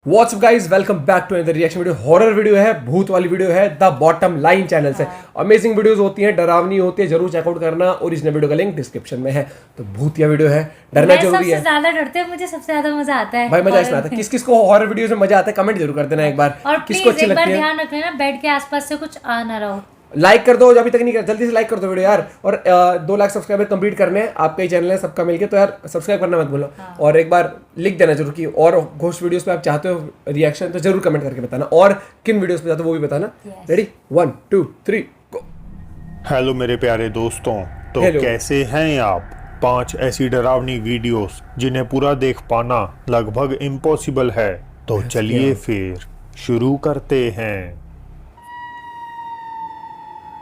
WhatsApp guys, welcome back to another reaction video. Horror video है, भूत वाली video है। द बॉटम लाइन चैनल से अमेजिंग वीडियोस होती हैं, डरावनी होती है, जरूर चेकआउट करना। और इस वीडियो का लिंक डिस्क्रिप्शन में है। तो भूतिया वीडियो है, डरना जरूरी है। सबसे ज्यादा डरते हैं, मुझे सबसे ज्यादा मजा आता है भाई, मजा इसमें आता है। किस किस को हॉरर वीडियोस में मजा आता है कमेंट जरूर कर देना एक बार। और किसको अच्छी एक बार लगती है ध्यान रख लेना बेड के आसपास से कुछ आ ना रहा हो। लाइक कर दो, जो अभी तक नहीं कर, जल्दी से लाइक कर दो वीडियो यार। और 2 लाख सब्सक्राइबर कंप्लीट करने हैं। आपका ही चैनल है, सबका मिलके, तो यार सब्सक्राइब करना मत भूलो। और एक बार लिख देना जरूर कि और घोस्ट वीडियोस पे आप चाहते हो रिएक्शन, तो जरूर कमेंट करके बताना। और किन वीडियोस पे चाहते हो वो भी बताना। रेडी 1 2 3 गो। हेलो मेरे प्यारे दोस्तों, तो Hello. कैसे हैं आप। 5 ऐसी डरावनी वीडियोस जिन्हें पूरा देख पाना लगभग इम्पॉसिबल है। तो चलिए फिर शुरू करते हैं।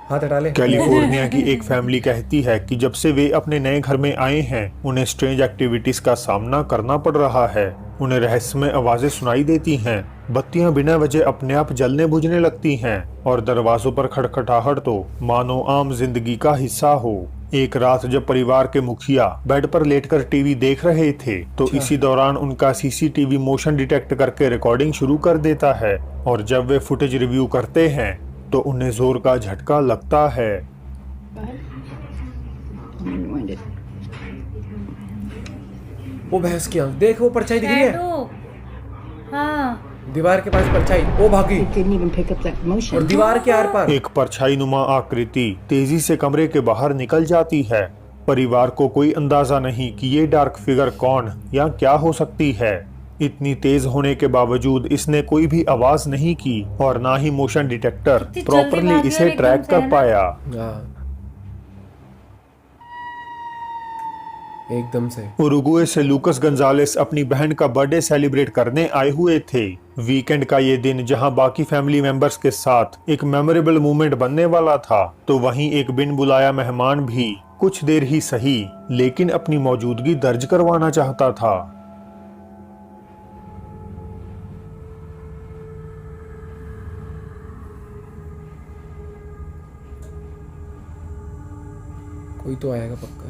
हाथ हटा ले। कैलिफोर्निया की एक फैमिली कहती है कि जब से वे अपने नए घर में आए हैं उन्हें स्ट्रेंज एक्टिविटीज का सामना करना पड़ रहा है। उन्हें रहस्यमय आवाजें सुनाई देती हैं, बत्तियां बिना वजह अपने आप जलने बुझने लगती हैं और दरवाजों पर खटखटाहट तो मानो आम जिंदगी का हिस्सा हो। एक रात जब परिवार के मुखिया बेड पर लेटकर टीवी देख रहे थे तो इसी दौरान उनका सीसीटीवी मोशन डिटेक्ट करके रिकॉर्डिंग शुरू कर देता है। और जब वे फुटेज रिव्यू करते हैं तो उन्हें जोर का झटका लगता है। वो भैंस की आंख देख, वो परछाई दिख रही है हाँ। दीवार के पास परछाई। वो भागी और दीवार के आर पार एक परछाई नुमा आकृति तेजी से कमरे के बाहर निकल जाती है। परिवार को कोई अंदाजा नहीं कि ये डार्क फिगर कौन या क्या हो सकती है। इतनी तेज होने के बावजूद इसने कोई भी आवाज नहीं की और ना ही मोशन डिटेक्टर प्रॉपरली इसे ट्रैक कर पाया। एकदम से। उरुग्वे से लूकस गंजालेस अपनी बहन का बर्थडे सेलिब्रेट करने आए हुए थे। वीकेंड का ये दिन जहां बाकी फैमिली मेंबर्स के साथ एक मेमोरेबल मोमेंट बनने वाला था, तो वहीं एक बिन बुलाया मेहमान भी कुछ देर ही सही लेकिन अपनी मौजूदगी दर्ज करवाना चाहता था। कोई तो आएगा पक्का।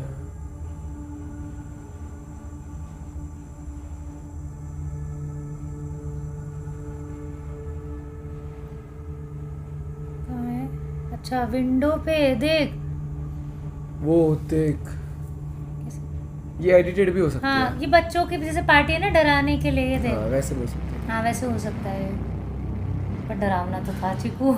कहाँ है? अच्छा, विंडो पे देख। वो देख, ये एडिटेड भी हो सकती हाँ, है। ये बच्चों की जैसे पार्टी है ना, डराने के लिए। ये देख। हाँ, वैसे भी हो सकती है। हाँ, वैसे हो सकता है, पर डरावना तो था चीकू।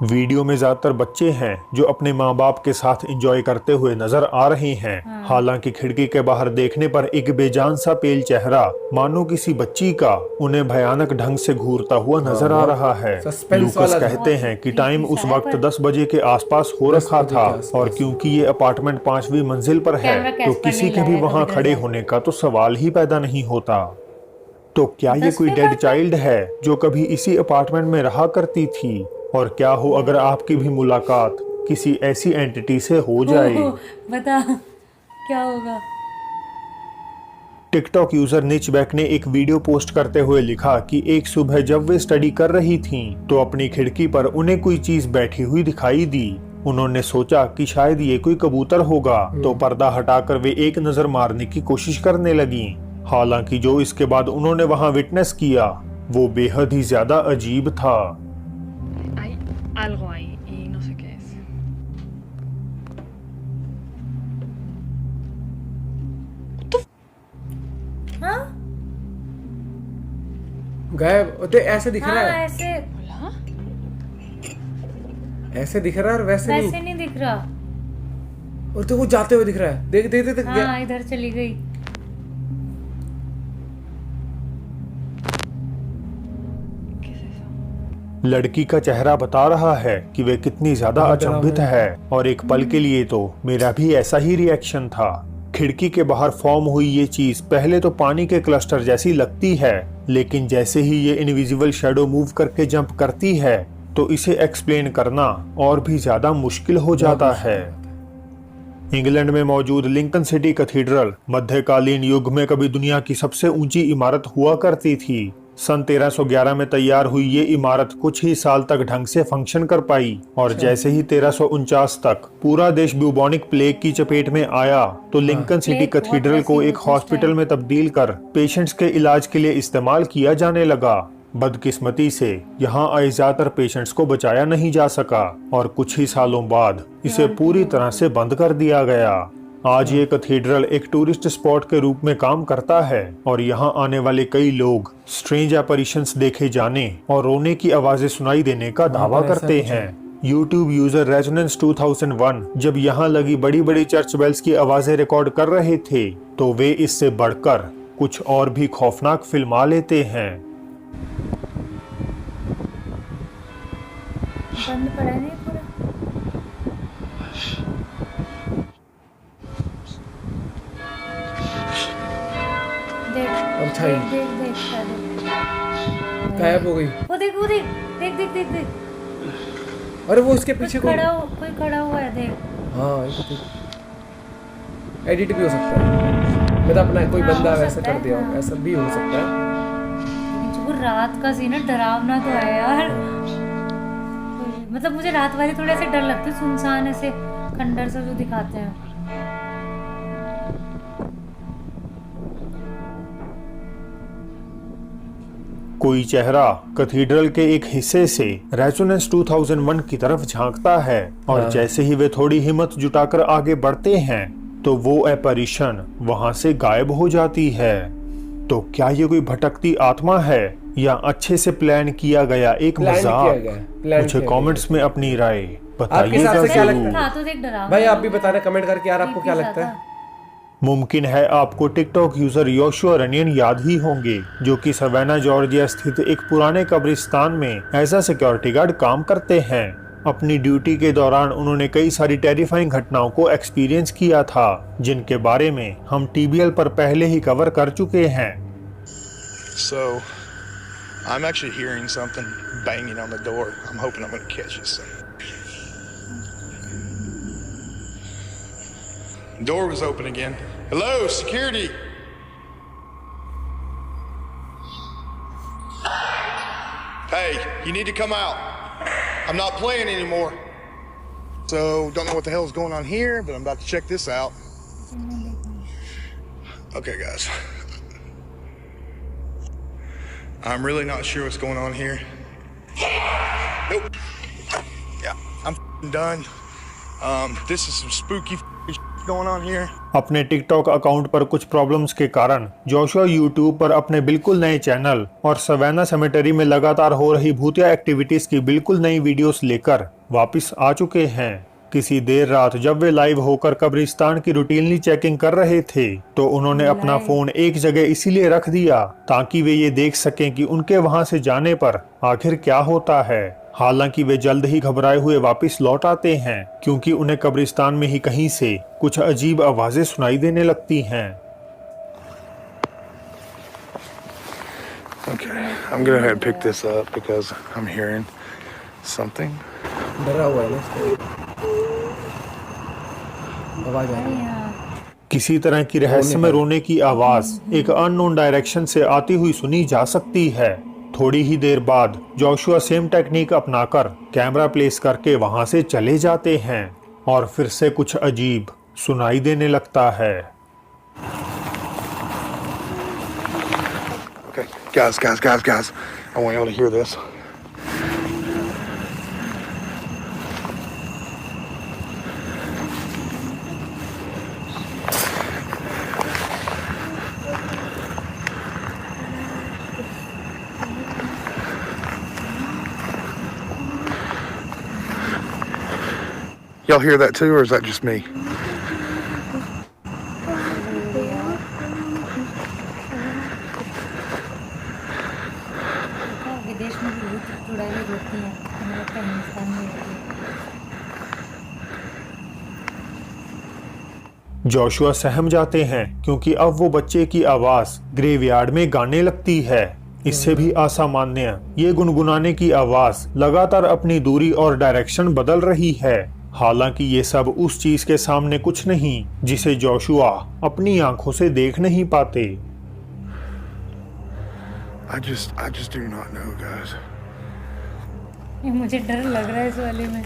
वीडियो में ज्यादातर बच्चे हैं जो अपने माँ बाप के साथ एंजॉय करते हुए नजर आ रहे हैं। हालांकि खिड़की के बाहर देखने पर एक बेजान सा पेल चेहरा मानो किसी बच्ची का उन्हें भयानक ढंग से घूरता हुआ नजर आ रहा है। लूकस कहते हैं कि टाइम उस वक्त 10 बजे के आसपास हो रखा था और क्योंकि ये अपार्टमेंट 5वीं मंजिल पर है तो किसी के भी वहाँ खड़े होने का तो सवाल ही पैदा नहीं होता। तो क्या ये कोई डेड चाइल्ड है जो कभी इसी अपार्टमेंट में रहा करती थी? और क्या हो अगर आपकी भी मुलाकात किसी ऐसी एंटिटी से हो जाए? बता क्या होगा। टिकटॉक यूजर निचबैक ने एक वीडियो पोस्ट करते हुए लिखा कि एक सुबह जब वे स्टडी कर रही थीं, तो अपनी खिड़की पर उन्हें कोई चीज बैठी हुई दिखाई दी। उन्होंने सोचा कि शायद ये कोई कबूतर होगा, तो पर्दा हटाकर वे एक नजर मारने की कोशिश करने लगी। हालांकि जो इसके बाद उन्होंने वहां विटनेस किया वो बेहद ही ज्यादा अजीब था। Hay algo ahí y no sé qué es. हाँ गायब। देख, ऐसे दिख रहा हाँ, है, ऐसे Hola. ऐसे दिख रहा है और वैसे वैसे नहीं। नहीं दिख रहा। और तो वो जाते हुए दिख रहा है। देख देख देख, हाँ, इधर चली गई। ¿Qué es eso? लड़की का चेहरा बता रहा है कि वे कितनी ज्यादा अचंभित है और एक पल के लिए तो मेरा भी ऐसा ही रिएक्शन था। खिड़की के बाहर फॉर्म हुई ये चीज पहले तो पानी के क्लस्टर जैसी लगती है, लेकिन जैसे ही ये इनविजिबल शैडो मूव करके जंप करती है तो इसे एक्सप्लेन करना और भी ज्यादा मुश्किल हो जाता है। इंग्लैंड में मौजूद लिंकन सिटी कैथीड्रल मध्यकालीन युग में कभी दुनिया की सबसे ऊंची इमारत हुआ करती थी। सन 1311 में तैयार हुई ये इमारत कुछ ही साल तक ढंग से फंक्शन कर पाई और जैसे ही 1349 तक पूरा देश ब्यूबोनिक प्लेग की चपेट में आया तो लिंकन सिटी प्लेग बहुत कैथीड्रल को वैसी एक होती है। हॉस्पिटल में तब्दील कर पेशेंट्स के इलाज के लिए इस्तेमाल किया जाने लगा। बदकिस्मती से यहाँ आए ज्यादातर पेशेंट्स को बचाया नहीं जा सका और कुछ ही सालों बाद इसे पूरी तरह से बंद कर दिया गया। आज ये कैथीड्रल एक टूरिस्ट स्पॉट के रूप में काम करता है और यहाँ आने वाले कई लोग स्ट्रेंज एपरिशंस देखे जाने और रोने की आवाजें सुनाई देने का दावा पर ऐसा करते कुछ हैं। YouTube यूजर रेजोनेंस 2001 जब यहाँ लगी बड़ी बड़ी चर्च बेल्स की आवाजें रिकॉर्ड कर रहे थे तो वे इससे बढ़कर कुछ और भी खौफनाक फिल्मा लेते हैं। बंद पड़ा नहीं पूरा। देख अच्छा ही। देख देख देख शायद गायब हो गई। वो देख देख देख देख देख अरे वो इसके पीछे कोई खड़ा हुआ है देख। हाँ एडिट भी हो सकता है, मतलब अपना कोई हाँ, बंदा हो वैसा सकता कर है, दिया हाँ। ऐसा भी हो सकता है। लेकिन जो रात का सीन है डरावना तो है यार। मतलब मुझे रात वाले थोड़े से डर लगते हैं, सुनसान ऐसे खंडर से जो दिखाते हैं। कोई चेहरा कैथीड्रल के एक हिस्से से रेजोनेंस 2001 की तरफ झांकता है और हाँ। जैसे ही वे थोड़ी हिम्मत जुटाकर आगे बढ़ते हैं तो वो एपरिशन वहां से गायब हो जाती है। तो क्या ये कोई भटकती आत्मा है या अच्छे से प्लान किया गया एक प्लान किया मजाक? गया, प्लान मुझे किया कमेंट्स में अपनी राय आपके हिसाब बताइएगा से क्या जरूर। लगता है? था तो देख डरावना। भाई आप भी बताना कमेंट करके यार आपको क्या लगता है। मुमकिन है आपको टिकटॉक यूजर योशुआ रनियन याद ही होंगे जो कि सवेना जॉर्जिया स्थित एक पुराने कब्रिस्तान में एज अ सिक्योरिटी गार्ड काम करते हैं। अपनी ड्यूटी के दौरान उन्होंने कई सारी टेरिफाइंग घटनाओं को एक्सपीरियंस किया था जिनके बारे में हम TBL पर पहले ही कवर कर चुके हैं। So, I'm actually hearing something banging on the door. I'm hoping I'm going to catch this thing. Door was open again. Hello, security. Hey, you need to come out. I'm not playing anymore. So, don't know what the hell is going on here, but I'm about to check this out. Okay, guys. I'm really not sure what's going on here. Nope. Yeah, I'm done. This is some spooky going on here. अपने TikTok account पर कुछ problems के कारण Joshua YouTube पर अपने बिल्कुल नए channel और सवेना सेमेटरी में लगातार हो रही भूतिया एक्टिविटीज की बिल्कुल नई वीडियोस लेकर वापस आ चुके हैं। किसी देर रात जब वे लाइव होकर कब्रिस्तान की रूटीनली चेकिंग कर रहे थे तो उन्होंने अपना फोन एक जगह इसीलिए रख दिया ताकि वे ये देख सकें कि उनके वहां से जाने पर आखिर क्या होता है। हालांकि वे जल्द ही घबराए हुए वापस लौट आते हैं क्योंकि उन्हें कब्रिस्तान में ही कहीं से कुछ अजीब आवाजें सुनाई देने लगती हैं। Okay, I'm gonna go ahead and pick this up because I'm hearing something. डरा हुआ है ना इसको। आवाज आ रही है। किसी तरह की रहस्यमय रोने की आवाज एक अननोन डायरेक्शन से आती हुई सुनी जा सकती है। थोड़ी ही देर बाद जोशुआ सेम टेक्निक अपनाकर कैमरा प्लेस करके वहां से चले जाते हैं और फिर से कुछ अजीब सुनाई देने लगता है। Okay, guys, I want y'all to hear this. Y'all hear that too, or is that just me? विदेश में भी भूत चुड़ैलें होती हैं, हमें लगता है हिंदुस्तान में होती है। जोशुआ सहम जाते हैं क्योंकि अब वो बच्चे की आवाज ग्रेवयार्ड में गाने लगती है। इससे भी असामान्य ये गुनगुनाने की आवाज लगातार अपनी दूरी और डायरेक्शन बदल रही है। हालांकि ये सब उस चीज के सामने कुछ नहीं जिसे जोशुआ अपनी आंखों से देख नहीं पाते। I just do not know, guys. ये मुझे डर लग रहा है इस वाले में।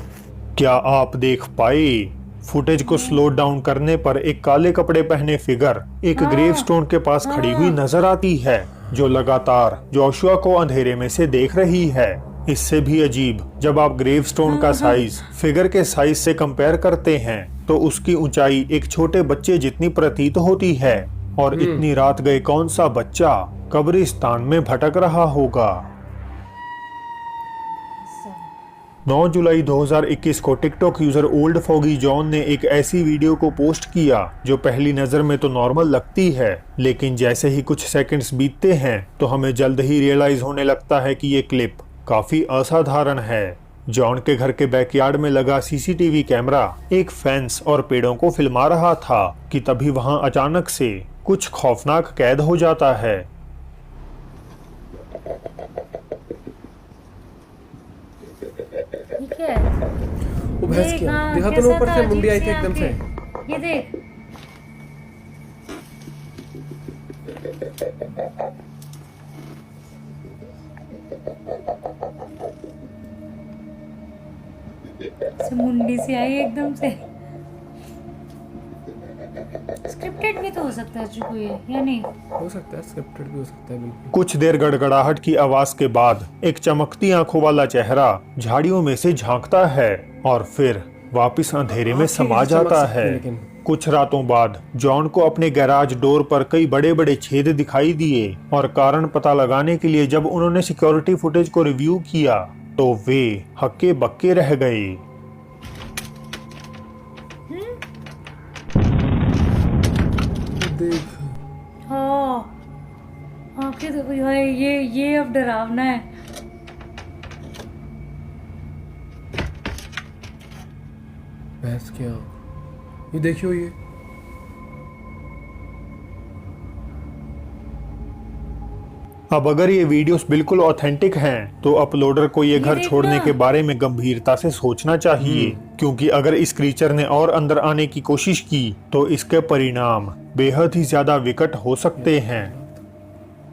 क्या आप देख पाए? फुटेज को स्लो डाउन करने पर एक काले कपड़े पहने फिगर एक ग्रेवस्टोन के पास खड़ी हुई नजर आती है, जो लगातार जोशुआ को अंधेरे में से देख रही है। इससे भी अजीब, जब आप ग्रेवस्टोन का साइज फिगर के साइज से कंपेयर करते हैं तो उसकी ऊंचाई एक छोटे बच्चे जितनी प्रतीत होती है। और इतनी रात गए कौन सा बच्चा कब्रिस्तान में भटक रहा होगा? 9 जुलाई 2021 को TikTok user old foggy John ने एक ऐसी वीडियो को पोस्ट किया जो पहली नजर में तो नॉर्मल लगती है, लेकिन जैसे ही कुछ सेकंड्स बीतते हैं तो हमें जल्द ही रियलाइज होने लगता है कि ये क्लिप काफी असाधारण है। जॉन के घर के बैकयार्ड में लगा सीसीटीवी कैमरा एक फेंस और पेड़ों को फिल्मा रहा था कि तभी वहां अचानक से कुछ खौफनाक कैद हो जाता है। ये क्या है? वो भैंस देख, क्या हाँ, देखा तो कैसा ऊपर था, से मुंडी आई अजीब थी सी एकदम से। आंखें। ये देख, से मुंडी सी आई एकदम से। स्क्रिप्टेड भी तो हो सकता है चुकू ये, या नहीं? हो सकता है स्क्रिप्टेड भी हो सकता है बिल्कुल। कुछ देर गड़गड़ाहट की आवाज के बाद एक चमकती आंखों वाला चेहरा झाड़ियों में से झांकता है और फिर वापस अंधेरे में समा जाता है। लेकिन कुछ रातों बाद जॉन को अपने गैराज डोर पर कई बड़े बड़े छेद दिखाई दिए और कारण पता लगाने के लिए जब उन्होंने सिक्योरिटी फुटेज को रिव्यू किया तो वे हक्के बक्के रह गए। देख हाँ, आंखें तो भाई ये अब डरावना है। भैंस क्या, ये देखियो ये अब अगर ये वीडियोस बिल्कुल ऑथेंटिक हैं तो अपलोडर को ये घर देखना। छोड़ने के बारे में गंभीरता से सोचना चाहिए, क्योंकि अगर इस क्रीचर ने और अंदर आने की कोशिश की तो इसके परिणाम बेहद ही ज्यादा विकट हो सकते हैं।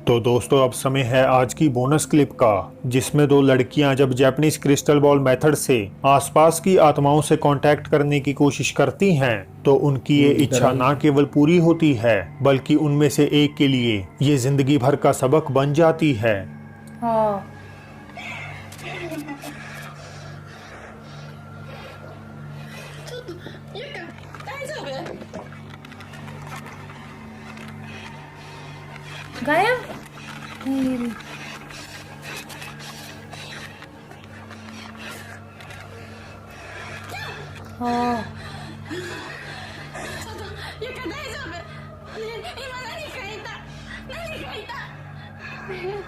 तो दोस्तों अब समय है आज की बोनस क्लिप का, जिसमें दो लड़कियां जब जापानीज क्रिस्टल बॉल मेथड से आसपास की आत्माओं से कांटेक्ट करने की कोशिश करती हैं तो उनकी ये इच्छा ना केवल पूरी होती है बल्कि उनमें से एक के लिए ये जिंदगी भर का सबक बन जाती है। हाँ, गायब नहीं। हाँ, ゆか大丈夫、今何かいた、何かいた、ゆか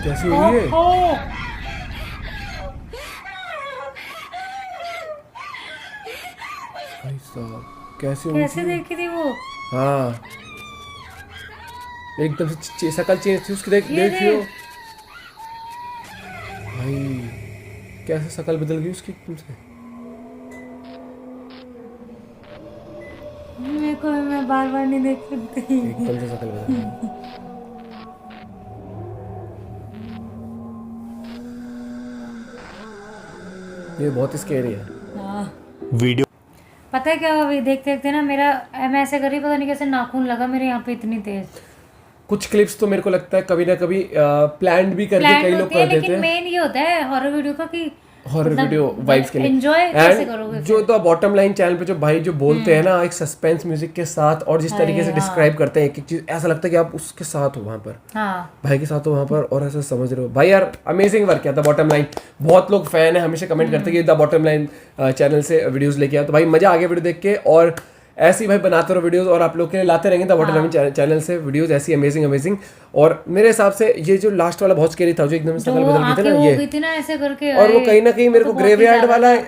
कैसी हुई है? हाँ, भाई साहब कैसे हुई कैसे थी? देखी थी वो? हाँ एकदम से शकल चेंज थी उसकी। ये देखियो देख। भाई कैसे शकल बदल गई उसकी एकदम से। मेरे को मैं बार बार नहीं देख सकती। एकदम से शकल बदल गई। ये बहुत स्कैरी है। हाँ, वीडियो पता है क्या, अभी देखते देखते ना मेरा, मैं ऐसे कर रही पता नहीं कैसे नाखून लगा मेरे यहाँ पे इतनी तेज। कुछ क्लिप्स तो मेरे को लगता है कभी ना कभी प्लान भी करके प्लान कई लोग होती है, कर देते लेकिन हैं मेन ये होता है हॉरर वीडियो का कि हॉरर मतलब वीडियो वाइब्स के लिए। enjoy कैसे करोगे जो तो बॉटम लाइन चैनल पे जो भाई जो बोलते हैं ना एक सस्पेंस म्यूजिक के साथ और जिस तरीके से डिस्क्राइब करते हैं एक एक चीज, ऐसा लगता है कि आप उसके साथ हो वहां पर, हाँ, भाई के साथ हो वहां पर और ऐसा समझ रहे हो। भाई यार अमेजिंग वर्क किया था बॉटम लाइन। बहुत लोग फैन है, हमेशा कमेंट करते हैं कि द बॉटम लाइन चैनल से वीडियोस लेके आया। तो भाई मजा आ गया वीडियो देख के, और ऐसे ही भाई बनाते रहो वीडियोस और आप लोग के लिए लाते रहेंगे द बॉटम लाइन चैनल से वीडियोस ऐसी अमेजिंग। और मेरे हिसाब से ये जो लास्ट वाला बहुत स्कैरी था, जो एकदम से जो शकल बदल गई आंखें थी ना हो ये, गई थी ना ऐसे करके, और वो कहीं ना कहीं मेरे को तो बहुत ही ग्रेवयार्ड ज्यादा वाला था।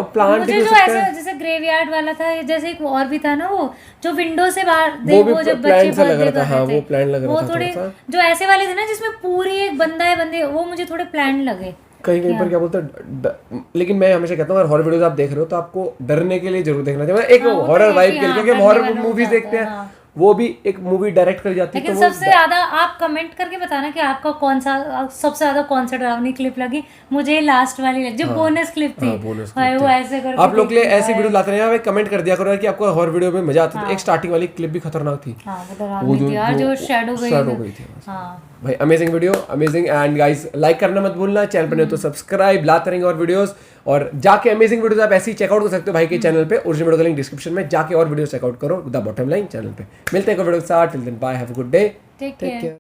प्लांट मुझे भी हो जो सकता ऐसे है, जैसे ग्रेवयार्ड वाला था, जैसे एक और भी था ना वो जो विंडो से बाहर वो भी जब प्लान बच्चे सा लग birthday रहा था। कर हाँ रहे वो थे, प्लान लग वो रहा था थोड़े थोड़ा सा। जो ऐसे वाले थे ना जिसमें पूरी एक बंदा है बंदे, वो मुझे थोड़े प्लान लगे। कहीं पर क्या बोलते हैं लेकिन मैं हमेशा कहता हूँ अगर हॉरर वीडियोस आप देख रहे हो तो आपको डरने के लिए जरूर देखना चाहिए, एक हाँ, वो तो हॉरर है वाइब कि के लिए, हाँ, क्योंकि हम डरने हॉरर वालों को मूवीज जाता देखते है, हैं, हाँ। वो भी एक मूवी डायरेक्ट कर जाती है लेकिन तो वो सबसे ज्यादा आप कमेंट करके बताना कि आपका कौन सा सबसे ज्यादा कौन सा डरावनी क्लिप लगी। मुझे लास्ट वाली लगी जो बोनस क्लिप थी, हाँ, bonus भाई clip वो थी। ऐसे करके आप लोग के लिए देखती ऐसी है। वीडियो लाते रहे हैं, कमेंट कर दिया करो कि आपको हॉरर वीडियो में मजा आता है। तो एक स्टार्टिंग वाली क्लिप भी खतरनाक थी, हाँ वो डरावनी थी यार, जो शैडो गई थी। हाँ भाई amazing video, amazing. And guys like करना मत भूलना, चैनल पर नहीं तो सब्सक्राइब, लाते रहेंगे और वीडियोस। और जाके अमेजिंग वीडियोस आप ऐसे ही चेकआउट कर सकते हो भाई के चैनल पे, ओरिजिनल वीडियो का लिंक डिस्क्रिप्शन में, जाके और वीडियो चेकआउट करो द बॉटम लाइन चैनल पे। मिलते हैं कोई वीडियो के साथ, till then bye, have a good day, take take care. Care.